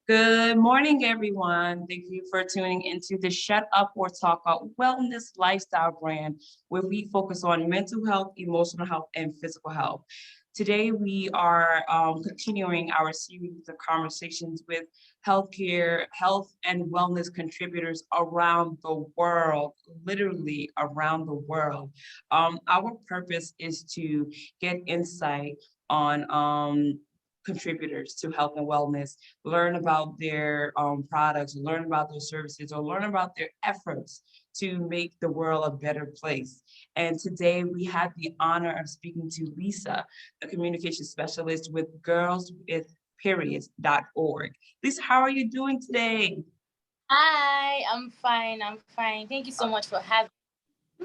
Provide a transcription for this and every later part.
Good morning, everyone. Thank you for tuning into the Shut Up or Talk Out Wellness Lifestyle brand, where we focus on mental health, emotional health, and physical health. Today, we are continuing our series of conversations with healthcare, health, and wellness contributors around the world, literally around the world. Our purpose is to get insight on contributors to health and wellness, learn about their products, learn about their services, or learn about their efforts to make the world a better place. And today we have the honor of speaking to Lisa, a communication specialist with girlswithperiods.org. Lisa, how are you doing today? Hi, I'm fine. I'm fine. Thank you so much for having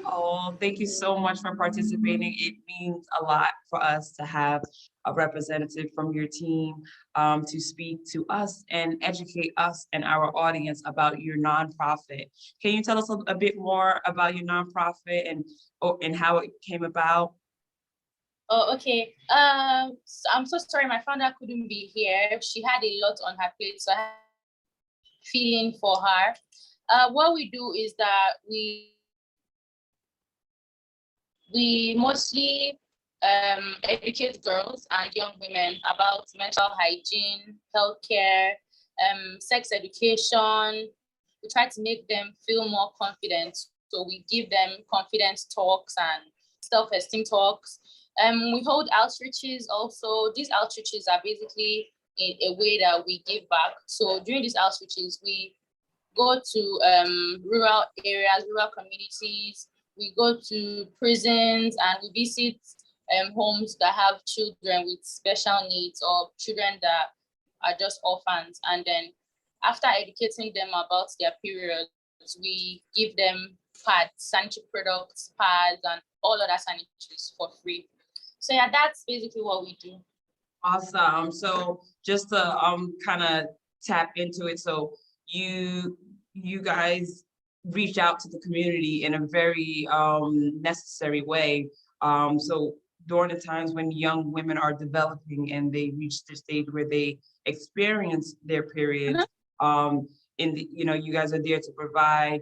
Oh, thank you so much for participating. It means a lot for us to have a representative from your team to speak to us and educate us and our audience about your nonprofit. Can you tell us a bit more about your nonprofit and how it came about? Oh, okay. I'm so sorry. My founder couldn't be here. She had a lot on her plate, so I have feeling for her. What we do is that we mostly educate girls and young women about mental hygiene, healthcare, sex education. We try to make them feel more confident. So we give them confidence talks and self-esteem talks. We hold outreaches also. These outreaches are basically a way that we give back. So during these outreaches, we go to rural areas, rural communities. We go to prisons and we visit homes that have children with special needs or children that are just orphans. And then after educating them about their periods, we give them pads, sanitary products, pads, and all other sanitaries for free. So yeah, that's basically what we do. Awesome. So just to kind of tap into it, so you you guys reach out to the community in a very necessary way. So during the times when young women are developing and they reach the stage where they experience their periods, um, you guys are there to provide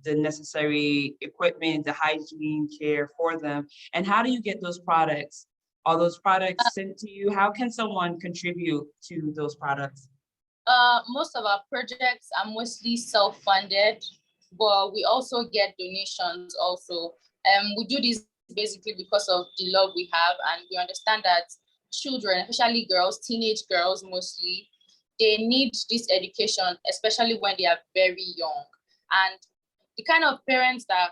the necessary equipment, the hygiene care for them. And how do you get those products? Are those products sent to you? How can someone contribute to those products? Most of our projects are mostly self-funded, but we also get donations also. We do this basically because of the love we have, and we understand that children, especially girls, teenage girls mostly, they need this education, especially when they are very young. And the kind of parents that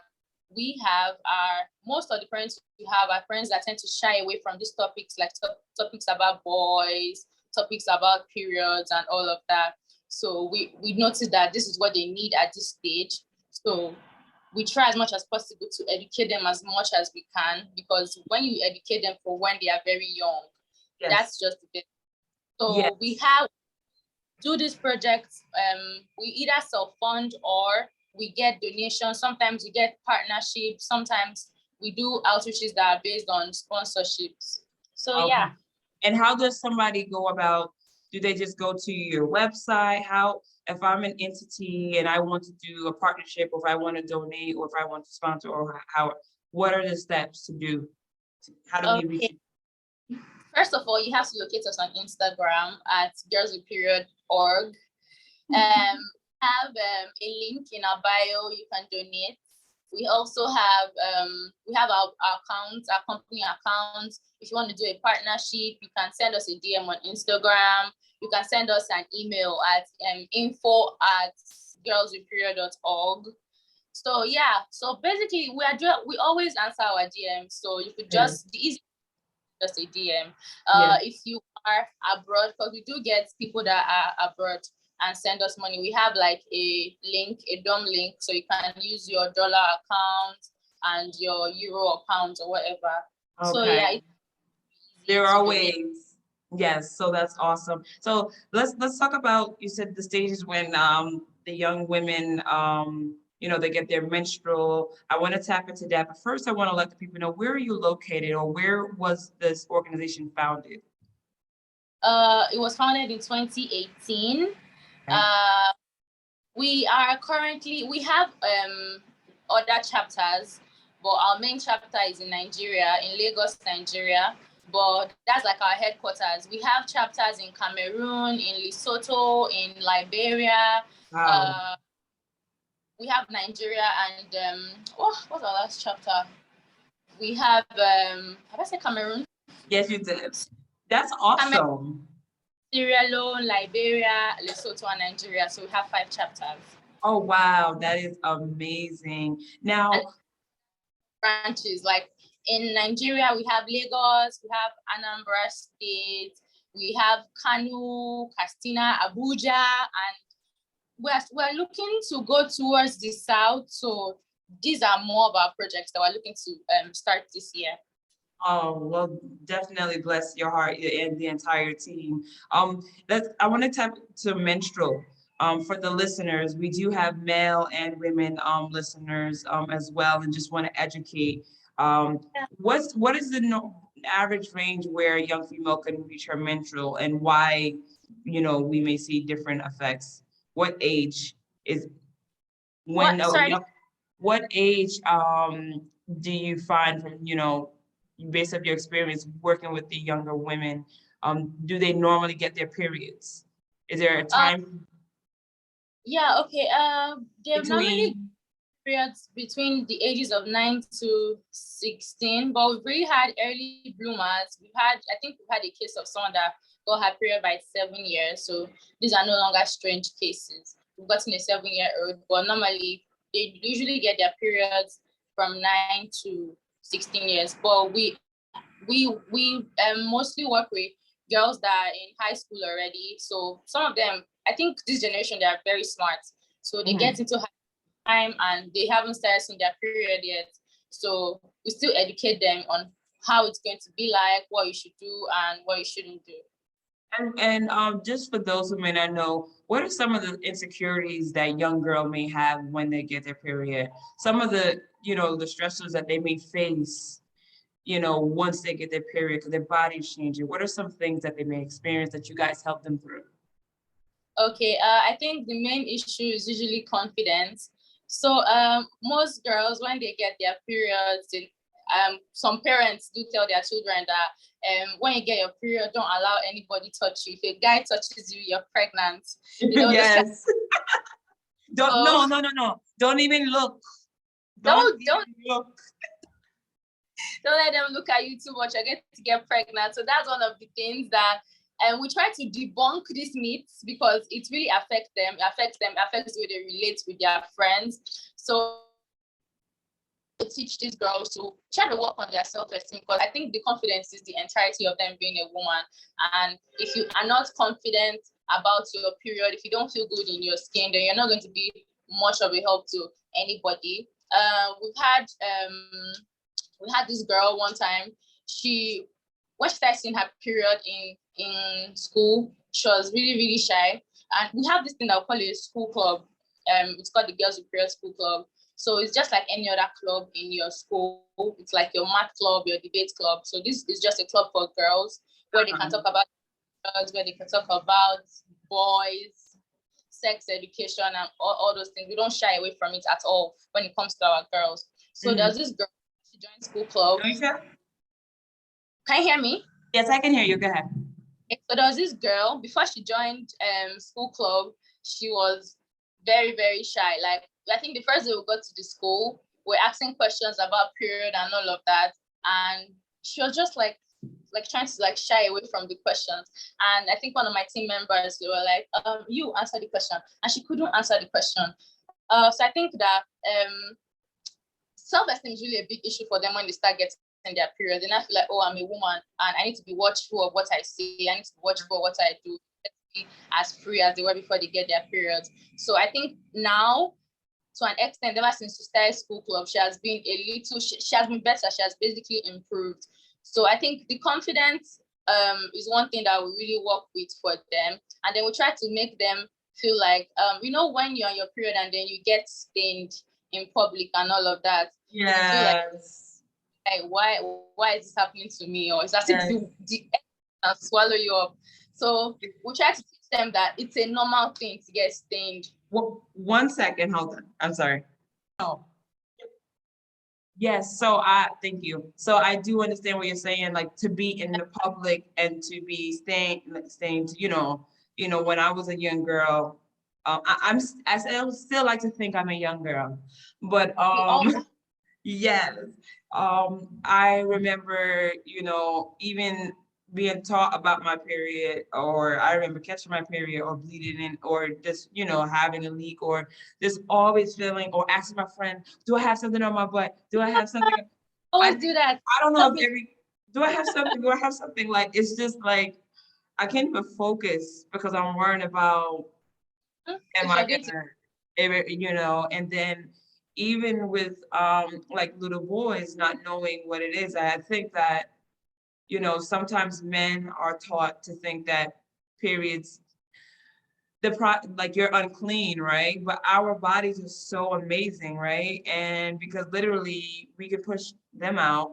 we have are, most of the parents we have are parents that tend to shy away from these topics, like topics about boys, topics about periods and all of that. So we noticed that this is what they need at this stage. So we try as much as possible to educate them as much as we can, because when you educate them for when they are very young, Yes. that's just it. Yes. So we have do these projects. We either self-fund or we get donations. Sometimes we get partnerships. Sometimes we do outreaches that are based on sponsorships. So Okay. yeah. And how does somebody go about? Do they just go to your website? How, if I'm an entity and I want to do a partnership, or if I want to donate, or if I want to sponsor, or how? What are the steps to do? How do we reach Okay. First of all, you have to locate us on Instagram at girlswithperiod.org. Have a link in our bio. You can donate. We also have our accounts, our company accounts. If you want to do a partnership, you can send us a DM on Instagram. You can send us an email at info@girlswithperiod.org. So yeah, so basically we always answer our DMs. So you could Yeah. just the easy just a DM. Yeah. If you are abroad, because we do get people that are abroad and send us money. We have like a link, a DOM link, so you can use your dollar account and your euro or pounds or whatever. So yeah, Okay. it's There easy are to donate. ways. Yes, so that's awesome. So let's talk about, you said the stages when the young women they get their menstrual. I want to tap into that, but first I want to let the people know, where are you located, or where was this organization founded? It was founded in 2018. Okay. We have other chapters, but our main chapter is in Nigeria, in Lagos, Nigeria. But that's like our headquarters. We have chapters in Cameroon, in Lesotho, in Liberia. Wow. We have Nigeria and what's our last chapter? We have I said Cameroon? Yes, you did. That's Cameroon, awesome. Sierra Leone, Liberia, Lesotho, and Nigeria. So we have 5 chapters. Oh, wow. That is amazing. Now, And branches, like in Nigeria, we have Lagos, we have Anambra State, we have Kano, Katsina, Abuja, and we're looking to go towards the south. So these are more of our projects that we're looking to start this year. oh, well, definitely bless your heart and the entire team. I want to tap to menstrual. For the listeners, we do have male and women listeners as well, and just want to educate. What is the average range where a young female can reach her menstrual, and why, we may see different effects? What age is when What? Sorry. what age do you find from, based on your experience working with the younger women, do they normally get their periods? Is there a time Yeah. Okay. They're normally between? periods between the ages of 9 to 16, but we've really had early bloomers. I think we've had a case of someone that got her period by 7 years. So these are no longer strange cases. We've gotten a 7-year-old, but normally they usually get their periods from 9 to 16 years. But we mostly work with girls that are in high school already. So some of them, I think this generation, they are very smart. So they get into time and they haven't started seeing their period yet. So we still educate them on how it's going to be like, what you should do and what you shouldn't do. And just for those who may not know, what are some of the insecurities that young girl may have when they get their period? Some of the, the stressors that they may face, once they get their period, because their body's changing. What are some things that they may experience that you guys help them through? Okay, I think the main issue is usually confidence. So most girls, when they get their periods, some parents do tell their children that when you get your period, don't allow anybody touch you. If a guy touches you, you're pregnant. Yes. Don't, So, no. Don't even look. don't Even look. don't let them look at you too much. I get to get pregnant. So that's one of the things that we try to debunk these myths because it really affects them. It affects the way they relate with their friends. So to teach these girls to try to work on their self-esteem, because I think the confidence is the entirety of them being a woman. And if you are not confident about your period, if you don't feel good in your skin, then you're not going to be much of a help to anybody. We had this girl one time. When she started seeing her period in school, she was really, really shy. And we have this thing that we call a school club. It's called the Girls with Period School Club. So it's just like any other club in your school. It's like your math club, your debate club. So this is just a club for girls where they can talk about girls, where they can talk about boys, sex education, and all those things. We don't shy away from it at all when it comes to our girls. So there's this girl, she joined school club. Can you hear me? Yes, I can hear you. Go ahead. So there was this girl, before she joined school club, she was very, very shy. Like, I think the first day we got to the school, we're asking questions about period and all of that. And she was just like trying to shy away from the questions. And I think one of my team members, they were like, you answer the question. And she couldn't answer the question. So I think that self-esteem is really a big issue for them when they start getting their period. Then I feel like, oh, I'm a woman and I need to be watchful of what I say. I need to be watchful of what I do. Be as free as they were before they get their periods. So I think now, to an extent, ever since she started school club, she has been she has been better. She has basically improved. So I think the confidence is one thing that we really work with for them. And then we try to make them feel like, when you're on your period and then you get stained in public and all of that. Yes. You feel like, hey, why is this happening to me? Or it's as if the can swallow you up. So we try to teach them that it's a normal thing to get stained. Well, 1 second, hold on. I'm sorry. Oh, yes. So I thank you. So I do understand what you're saying, like to be in the public and to be staying, when I was a young girl, I still like to think I'm a young girl, but We all yes. I remember, even being taught about my period, or I remember catching my period or bleeding in, or just, having a leak, or just always feeling, or asking my friend, do I have something on my butt? Do I have something? I always think, do that. I don't know if do I have something? Do I have something? Like, it's just like, I can't even focus because I'm worrying about, am If I you're going to, gonna, and then even with like little boys not knowing what it is, I think that, sometimes men are taught to think that periods, like you're unclean, right? But our bodies are so amazing, right? And because literally we can push them out.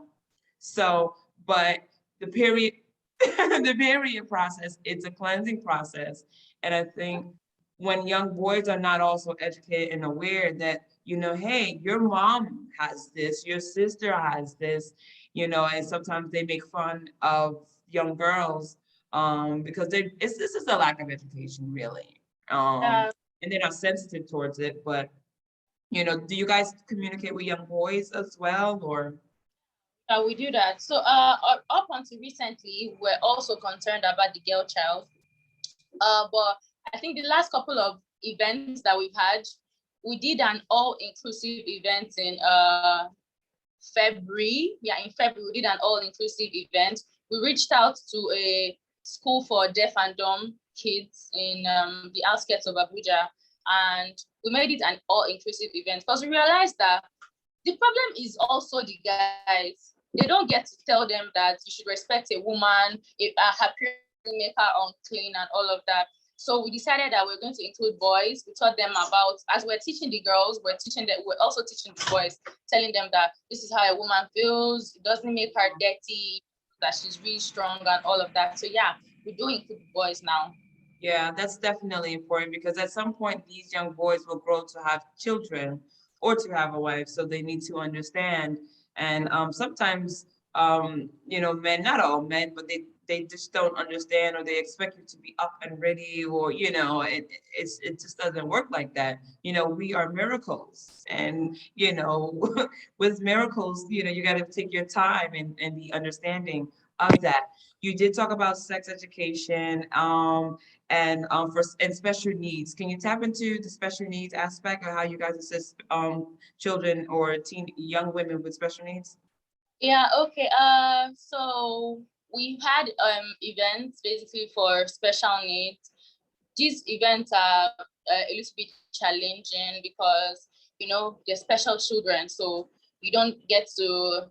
So, but the period, the period process, it's a cleansing process. And I think when young boys are not also educated and aware that, hey, your mom has this, your sister has this, and sometimes they make fun of young girls because this is a lack of education, really. Um, uh, and they're not sensitive towards it. But do you guys communicate with young boys as well, or? we do that. So up until recently, we're also concerned about the girl child. But I think the last couple of events that we've had, we did an all-inclusive event in February. Yeah, in February, we did an all-inclusive event. We reached out to a school for deaf and dumb kids in the outskirts of Abuja, and we made it an all-inclusive event because we realized that the problem is also the guys. They don't get to tell them that you should respect a woman, if her period make her unclean and all of that. So we decided that we're going to include boys. We taught them about, as we're teaching the girls, we're also teaching the boys, telling them that this is how a woman feels. It doesn't make her dirty, that she's really strong and all of that. So yeah, we do include the boys now. Yeah, that's definitely important because at some point these young boys will grow to have children or to have a wife, so they need to understand. And sometimes, men, not all men, but they just don't understand, or they expect you to be up and ready, or it just doesn't work like that. We are miracles, and with miracles, you got to take your time and be understanding of that. You did talk about sex education. And special needs. Can you tap into the special needs aspect of how you guys assist children or young women with special needs? Yeah, okay. So we've had events basically for special needs. These events are a little bit challenging because they're special children, so you don't get to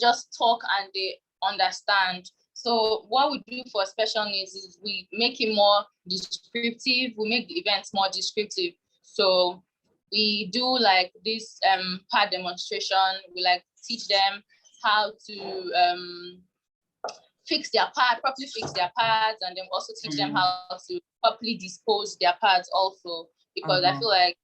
just talk and they understand. So what we do for special needs is we make it more descriptive. We make the events more descriptive. So we do like this part demonstration. We like teach them how to properly fix their pads, and then also teach them Mm. how to properly dispose their pads also, because I Uh-huh. feel like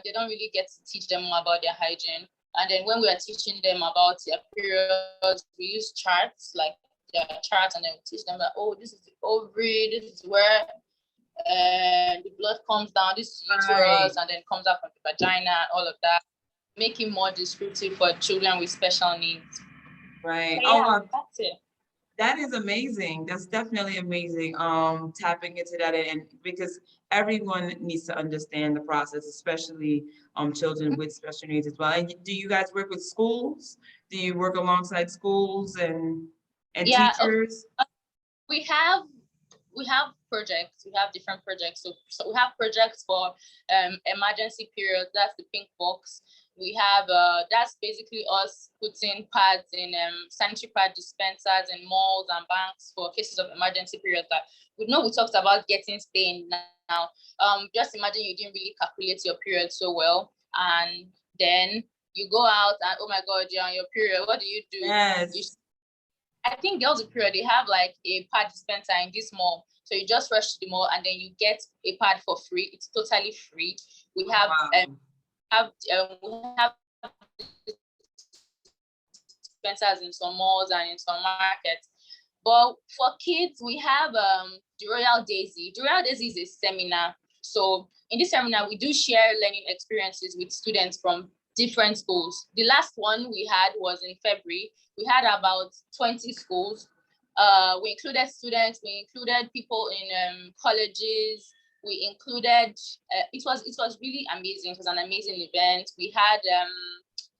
they don't really get to teach them more about their hygiene. And then when we are teaching them about their periods, we use charts, like their charts, and then we teach them that, oh, this is the ovary, this is where the blood comes down, this is Right, uterus, and then comes out from the vagina, all of that, making more descriptive for children with special needs. right. So Oh, yeah, that's it. that is amazing. That's definitely amazing. Tapping into that, and because everyone needs to understand the process, especially children with special needs as well. And do you guys work with schools? Do you work alongside schools and Yeah, okay. teachers? we have we have projects. We have different projects. So we have projects for emergency period. That's the pink box. We have that's basically us putting pads in sanitary pad dispensers in malls and banks for cases of emergency period. That we talked about getting stained now. Just imagine you didn't really calculate your period so well, and then you go out and, oh my God, you're on your period. What do? You Yes. I think girls with period, they have like a pad dispenser in this mall. So you just rush to the mall and then you get a pad for free. It's totally free. We have we have dispensers in some malls and in some markets. But for kids, we have the Royal Daisy. The Royal Daisy is a seminar. So in this seminar, we do share learning experiences with students from different schools. The last one we had was in February. We had about 20 schools. We included students, we included people in colleges, we included, it was really amazing. It was an amazing event. We had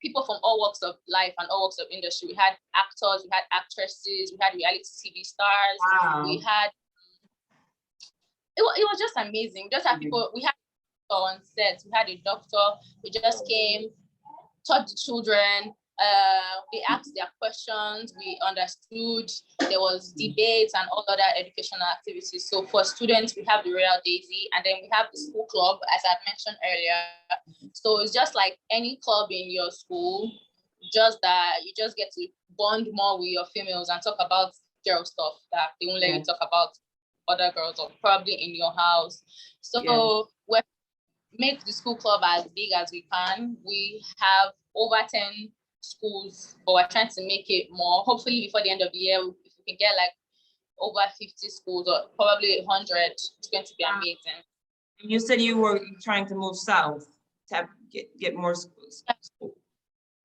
people from all walks of life and all walks of industry. We had actors, we had actresses, we had reality TV stars. Wow. We had, it was just amazing. We just had people, we had on set, we had a doctor who just came, taught the children, they asked their questions, we understood, there was debates and all other educational activities. So for students, we have the Royal Daisy, and then we have the school club, as I mentioned earlier. So it's just like any club in your school, just that you just get to bond more with your females and talk about girl stuff that they won't let you talk about other girls or probably in your house. So we make the school club as big as we can. We have over 10 schools, but we're trying to make it more. Hopefully before the end of the year, if we can get like over 50 schools or probably 100, it's going to be amazing. You said you were trying to move south to get more schools.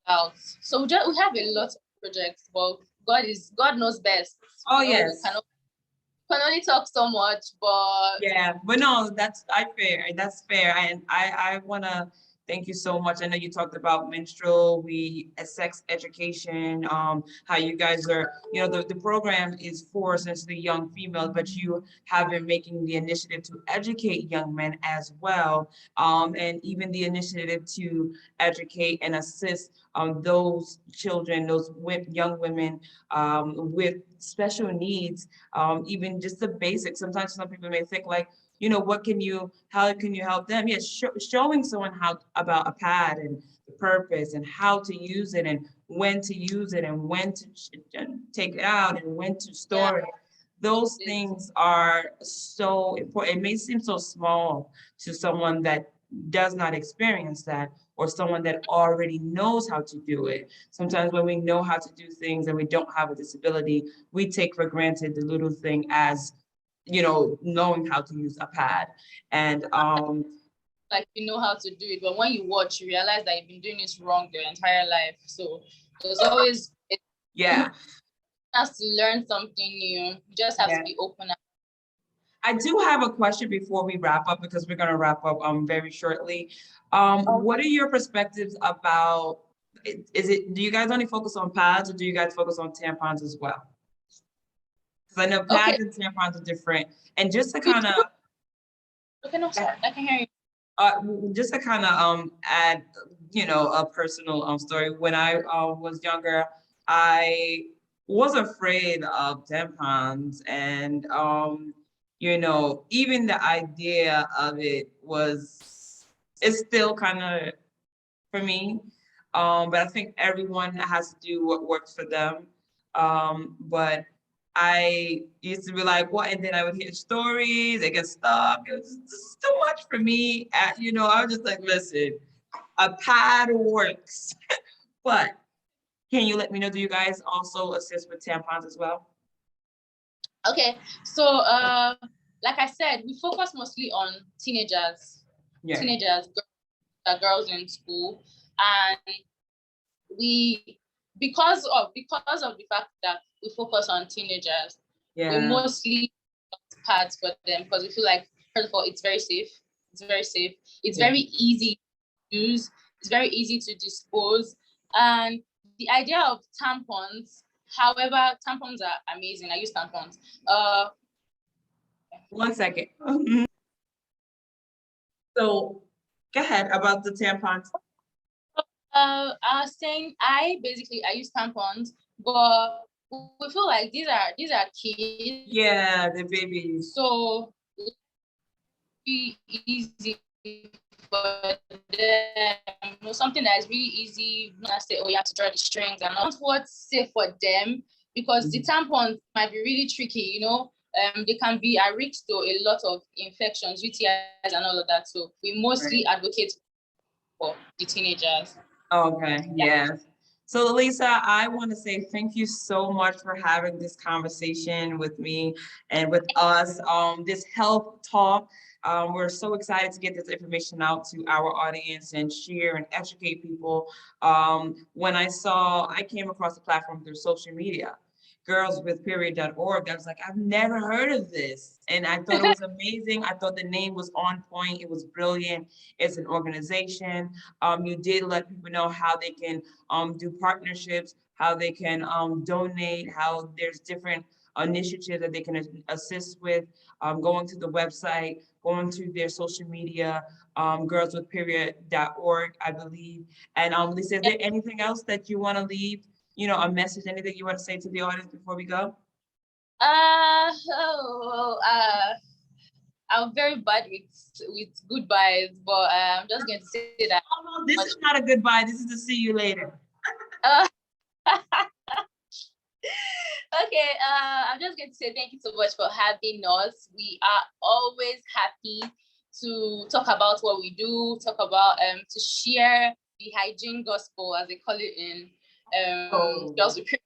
Out. So we have a lot of projects, but God knows best. Oh, yes. We can only talk so much, but but no, that's fair. That's fair. And I wanna thank you so much. I know you talked about menstrual, sex education, how you guys are, the program is for essentially young females, but you have been making the initiative to educate young men as well. And even the initiative to educate and assist those children, those young women with special needs, even just the basics. Sometimes some people may think like, how can you help them? Yes, showing someone how about a pad and the purpose and how to use it and when to use it and when to take it out and when to store it. Those things are so important. It may seem so small to someone that does not experience that, or someone that already knows how to do it. Sometimes when we know how to do things and we don't have a disability, we take for granted the little thing as, knowing how to use a pad. And like you know how to do it, but when you watch, you realize that you've been doing it wrong your entire life. So there's always has to learn something new. You just have to be open. I do have a question before we wrap up, because we're going to wrap up very shortly. What are your perspectives about, do you guys only focus on pads, or do you guys focus on tampons as well? Because I know pads and tampons are different. And just to kind of no, sorry, I can hear you. Just to kind of add, a personal story. When I was younger, I was afraid of tampons, and even the idea of it's still kind of for me. But I think everyone has to do what works for them. But I used to be like, what? And then I would hear stories, I get stuck. It was just too much for me. I was just like, listen, a pad works. But can you let me know, do you guys also assist with tampons as well? Okay, so like I said, we focus mostly on teenagers, girls in school, and because of the fact that we focus on teenagers, we mostly pads for them, because we feel like, first of all, it's very safe. It's very easy to use. It's very easy to dispose. And the idea of tampons, however, tampons are amazing. I use tampons. 1 second. So go ahead about the tampons. I was saying I use tampons, but we feel like these are kids. Yeah, the babies. So be easy for them. Something that is really easy. Not say, oh, you have to draw the strings, and not what's safe for them. because the tampons might be really tricky, you know. They can be at risk to a lot of infections, UTIs, and all of that. So we mostly advocate for the teenagers. Okay, yes. So Lisa, I want to say thank you so much for having this conversation with me and with us. This health talk. We're so excited to get this information out to our audience and share and educate people. When I came across the platform through social media, girlswithperiod.org. I was like, I've never heard of this. And I thought it was amazing. I thought the name was on point. It was brilliant. It's an organization. You did let people know how they can do partnerships, how they can donate, how there's different initiatives that they can assist with, going to the website, going to their social media, girlswithperiod.org, I believe. And Lisa, is there anything else that you want to leave, a message, anything you want to say to the audience before we go? I'm very bad with goodbyes, but I'm just going to say that. Oh, no, this is not a goodbye. This is a see you later. Okay, I'm just going to say thank you so much for having us. We are always happy to talk about what we do, talk about to share the hygiene gospel, as they call it in Girls with Period.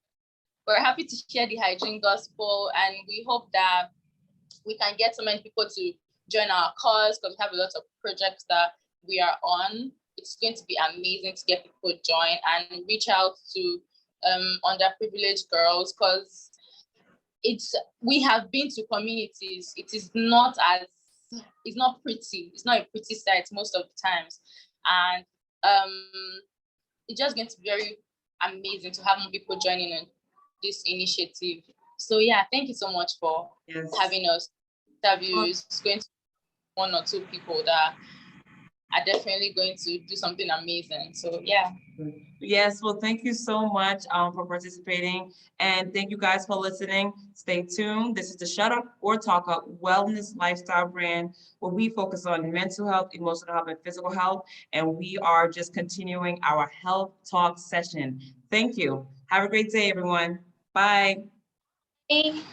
We're happy to share the hygiene gospel, and we hope that we can get so many people to join our cause, because we have a lot of projects that we are on. It's going to be amazing to get people to join and reach out to underprivileged girls, because we have been to communities. It's not pretty. It's not a pretty sight most of the times, and it's just going to be very amazing to have more people joining in this initiative. So yeah, thank you so much for having us. Interviews. It's going to be one or two people that are definitely going to do something amazing. So yeah. Yes, well, thank you so much for participating, and thank you guys for listening. Stay tuned. This is the Shut Up or Talk Up Wellness Lifestyle brand, where we focus on mental health, emotional health, and physical health, and we are just continuing our health talk session. Thank you. Have a great day, everyone. Bye. Hey.